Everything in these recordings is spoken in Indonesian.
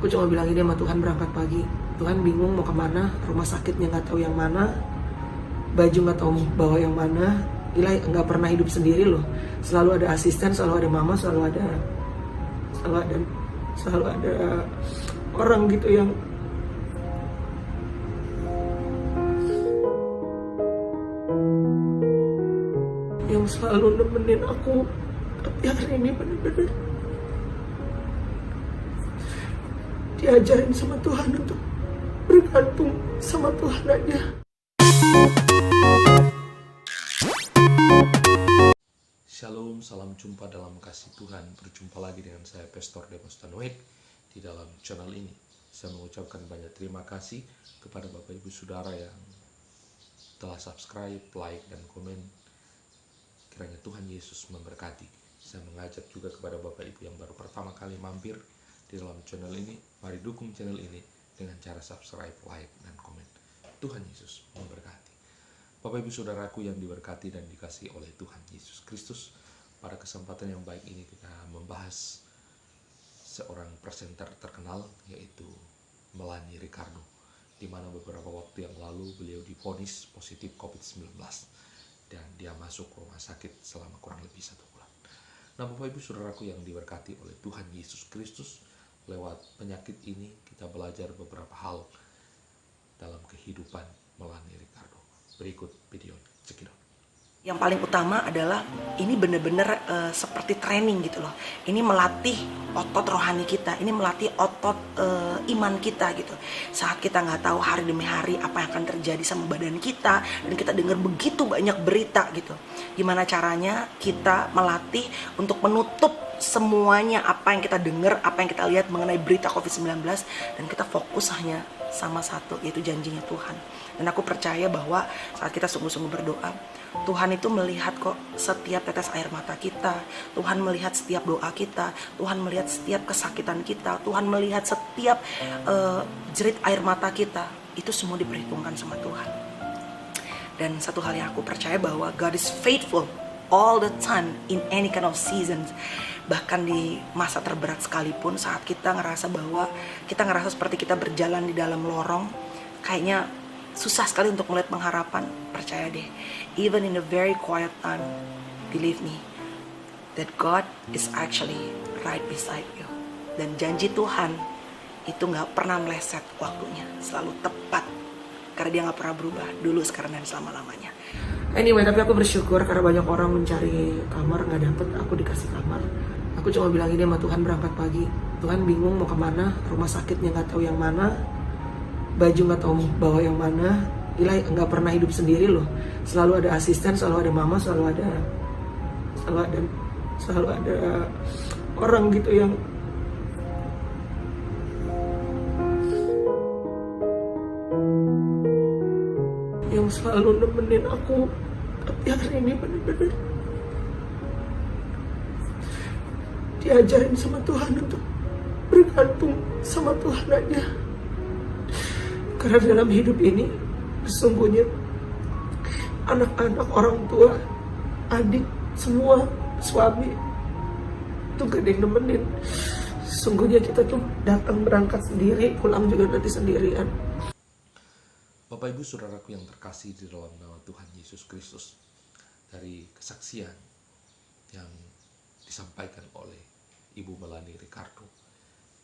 Aku cuma bilang ini sama Tuhan berangkat pagi. Tuhan bingung mau kemana, rumah sakitnya nggak tahu yang mana, baju nggak tahu bawa yang mana. Gila, nggak pernah hidup sendiri loh. Selalu ada asisten, selalu ada mama, selalu ada orang gitu yang selalu nemenin aku. Tapi hari ini bener-bener diajarin sama Tuhan untuk bergantung sama Tuhan aja. Shalom, salam jumpa dalam kasih Tuhan. Berjumpa lagi dengan saya, Pastor Demos Tanuek, di dalam channel ini. Saya mengucapkan banyak terima kasih kepada Bapak Ibu Saudara yang telah subscribe, like, dan komen. Kiranya Tuhan Yesus memberkati. Saya mengajak juga kepada Bapak Ibu yang baru pertama kali mampir di dalam channel ini, mari dukung channel ini dengan cara subscribe, like, dan komen. Tuhan Yesus memberkati. Bapak Ibu Saudaraku yang diberkati dan dikasihi oleh Tuhan Yesus Kristus, pada kesempatan yang baik ini kita membahas seorang presenter terkenal, yaitu Melanie Ricardo, di mana beberapa waktu yang lalu beliau divonis positif COVID-19 dan dia masuk rumah sakit selama kurang lebih 1 bulan. Nah, Bapak Ibu Saudaraku yang diberkati oleh Tuhan Yesus Kristus, lewat penyakit ini kita belajar beberapa hal dalam kehidupan Melanie Ricardo. Berikut video cekidot. Yang paling utama adalah ini benar-benar seperti training gitu loh. Ini melatih otot rohani kita, ini melatih otot iman kita gitu. Saat kita nggak tahu hari demi hari apa yang akan terjadi sama badan kita, dan kita dengar begitu banyak berita gitu. Gimana caranya kita melatih untuk menutup semuanya apa yang kita dengar, apa yang kita lihat mengenai berita COVID-19, dan kita fokus hanya sama satu, yaitu janjinya Tuhan. Dan aku percaya bahwa saat kita sungguh-sungguh berdoa, Tuhan itu melihat kok setiap tetes air mata kita. Tuhan melihat setiap doa kita. Tuhan melihat setiap kesakitan kita. Tuhan melihat setiap jerit air mata kita. Itu semua diperhitungkan sama Tuhan. Dan satu hal yang aku percaya bahwa God is faithful all the time in any kind of seasons. Bahkan di masa terberat sekalipun, saat kita ngerasa seperti kita berjalan di dalam lorong, kayaknya susah sekali untuk melihat pengharapan. Percaya deh, even in a very quiet time, believe me, that God is actually right beside you. Dan janji Tuhan itu gak pernah meleset waktunya, selalu tepat, karena dia gak pernah berubah, dulu, sekarang, dan selama-lamanya. Anyway, tapi aku bersyukur karena banyak orang mencari kamar nggak dapet, aku dikasih kamar. Aku cuma bilang ini sama Tuhan berangkat pagi. Tuhan bingung mau kemana, rumah sakitnya nggak tahu yang mana, baju nggak tahu bawa yang mana. Gila, nggak pernah hidup sendiri loh. Selalu ada asisten, selalu ada mama, selalu ada orang gitu yang selalu nemenin aku. Tapi hari ini bener-bener diajarin sama Tuhan untuk bergantung sama Tuhan aja. Karena dalam hidup ini sesungguhnya anak-anak, orang tua, adik, semua, suami itu gak ada yang nemenin. Sesungguhnya kita tuh datang berangkat sendiri, pulang juga nanti sendirian. Bapak Ibu Saudaraku yang terkasih di dalam nama Tuhan Yesus Kristus, dari kesaksian yang disampaikan oleh Ibu Melanie Ricardo,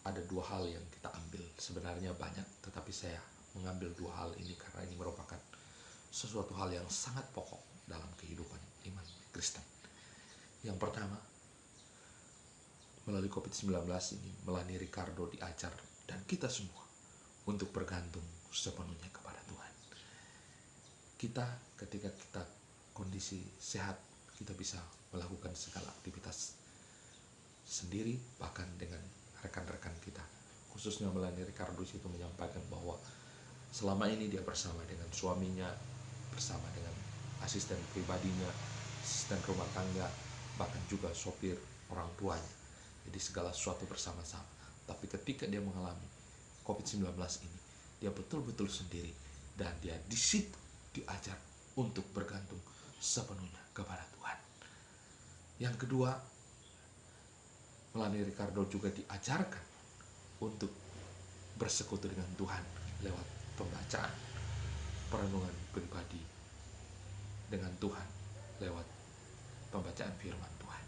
ada 2 hal yang kita ambil. Sebenarnya banyak, tetapi saya mengambil 2 hal ini karena ini merupakan sesuatu hal yang sangat pokok dalam kehidupan iman Kristen. Yang pertama, melalui COVID-19 ini, Melanie Ricardo diajar dan kita semua untuk bergantung sepenuhnya kepada Tuhan. Kita ketika kita kondisi sehat, kita bisa melakukan segala aktivitas sendiri, bahkan dengan rekan-rekan kita. Khususnya Melanie Ricardo itu menyampaikan bahwa selama ini dia bersama dengan suaminya, bersama dengan asisten pribadinya, asisten rumah tangga, bahkan juga sopir orang tuanya. Jadi segala sesuatu bersama-sama. Tapi ketika dia mengalami COVID-19 ini, dia betul-betul sendiri, dan dia di situ diajar untuk bergantung sepenuhnya kepada Tuhan. Yang kedua, Melanie Ricardo juga diajarkan untuk bersekutu dengan Tuhan lewat pembacaan, perenungan pribadi dengan Tuhan lewat pembacaan firman Tuhan.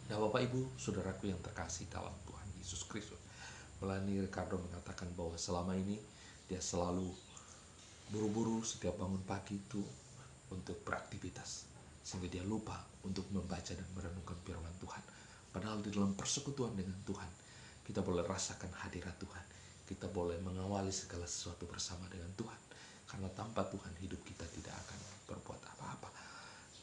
Nah, Bapak Ibu, saudaraku yang terkasih dalam Tuhan Yesus Kristus, Melanie Ricardo mengatakan bahwa selama ini dia selalu buru-buru setiap bangun pagi itu untuk beraktivitas, sehingga dia lupa untuk membaca dan merenungkan firman Tuhan. Padahal di dalam persekutuan dengan Tuhan, kita boleh rasakan hadirat Tuhan, kita boleh mengawali segala sesuatu bersama dengan Tuhan, karena tanpa Tuhan hidup kita tidak akan berbuat apa-apa.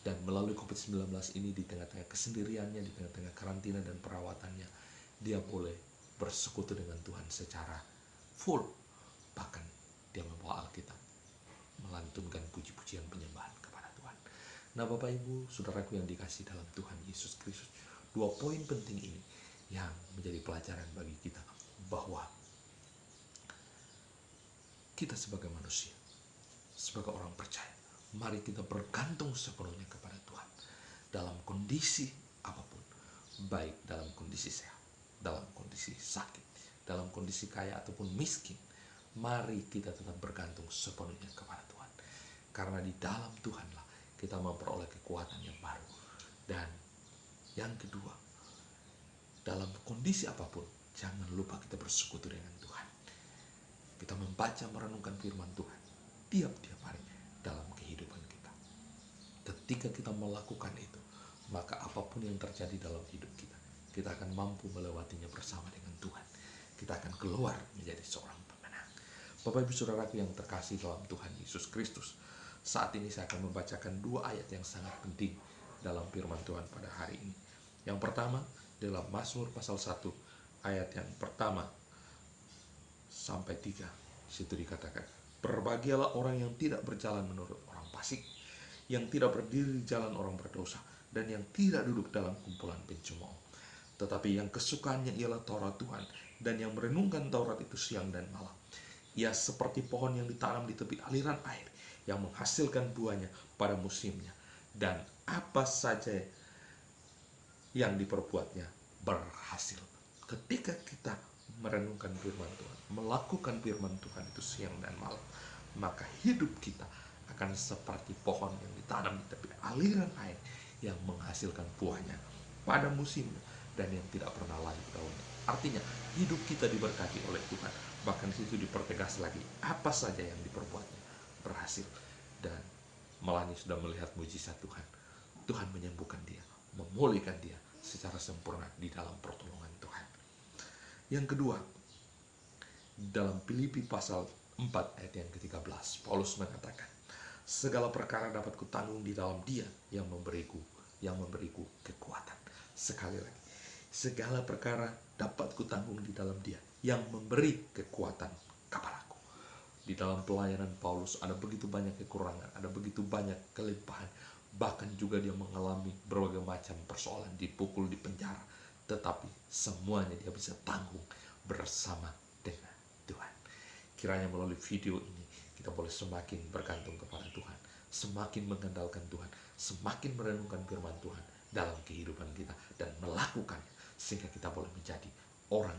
Dan melalui COVID-19 ini, di tengah-tengah kesendiriannya, di tengah-tengah karantina dan perawatannya, dia boleh bersekutu dengan Tuhan secara full. Bahkan dia membawa Alkitab, melantunkan puji-pujian penyembahan kepada Tuhan. Nah, Bapak Ibu, saudaraku yang dikasih dalam Tuhan Yesus Kristus, 2 poin penting ini yang menjadi pelajaran bagi kita, bahwa kita sebagai manusia, sebagai orang percaya, mari kita bergantung sepenuhnya kepada Tuhan dalam kondisi apapun, baik dalam kondisi sehat, dalam kondisi sakit, dalam kondisi kaya ataupun miskin. Mari kita tetap bergantung sepenuhnya kepada Tuhan, karena di dalam Tuhanlah kita memperoleh kekuatan yang baru. Dan yang kedua, dalam kondisi apapun, jangan lupa kita bersekutu dengan Tuhan. Kita membaca, merenungkan firman Tuhan tiap-tiap hari dalam kehidupan kita. Ketika kita melakukan itu, maka apapun yang terjadi dalam hidup kita, kita akan mampu melewatinya bersama dengan Tuhan. Kita akan keluar menjadi seorang pemenang. Bapak Ibu saudaraku yang terkasih dalam Tuhan Yesus Kristus, saat ini saya akan membacakan 2 ayat yang sangat penting dalam firman Tuhan pada hari ini. Yang pertama dalam Mazmur pasal 1 ayat yang pertama sampai 3. Situ dikatakan, berbahagialah orang yang tidak berjalan menurut orang fasik, yang tidak berdiri di jalan orang berdosa, dan yang tidak duduk dalam kumpulan pencemooh. Tetapi yang kesukaannya ialah Taurat Tuhan, dan yang merenungkan Taurat itu siang dan malam. Ia seperti pohon yang ditanam di tepi aliran air, yang menghasilkan buahnya pada musimnya, dan apa saja yang diperbuatnya berhasil. Ketika kita merenungkan firman Tuhan, melakukan firman Tuhan itu siang dan malam, maka hidup kita akan seperti pohon yang ditanam di tepi aliran air, yang menghasilkan buahnya pada musimnya, dan yang tidak pernah layu daunnya. Artinya hidup kita diberkati oleh Tuhan. Bahkan di situ dipertegas lagi, apa saja yang diperbuatnya berhasil. Dan Melani sudah melihat mujizat Tuhan. Tuhan menyembuhkan dia, memulihkan dia secara sempurna di dalam pertolongan Tuhan. Yang kedua, dalam Filipi pasal 4 ayat yang ke-13, Paulus mengatakan, segala perkara dapat kutanggung di dalam Dia yang memberiku kekuatan. Sekali lagi, segala perkara dapat kutanggung di dalam Dia yang memberi kekuatan kepadaku. Di dalam pelayanan Paulus ada begitu banyak kekurangan, ada begitu banyak kelimpahan, bahkan juga dia mengalami berbagai macam persoalan, dipukul, di penjara, tetapi semuanya dia bisa tanggung bersama dengan Tuhan. Kiranya melalui video ini kita boleh semakin bergantung kepada Tuhan, semakin mengandalkan Tuhan, semakin merenungkan firman Tuhan dalam kehidupan kita dan melakukannya, sehingga kita boleh menjadi orang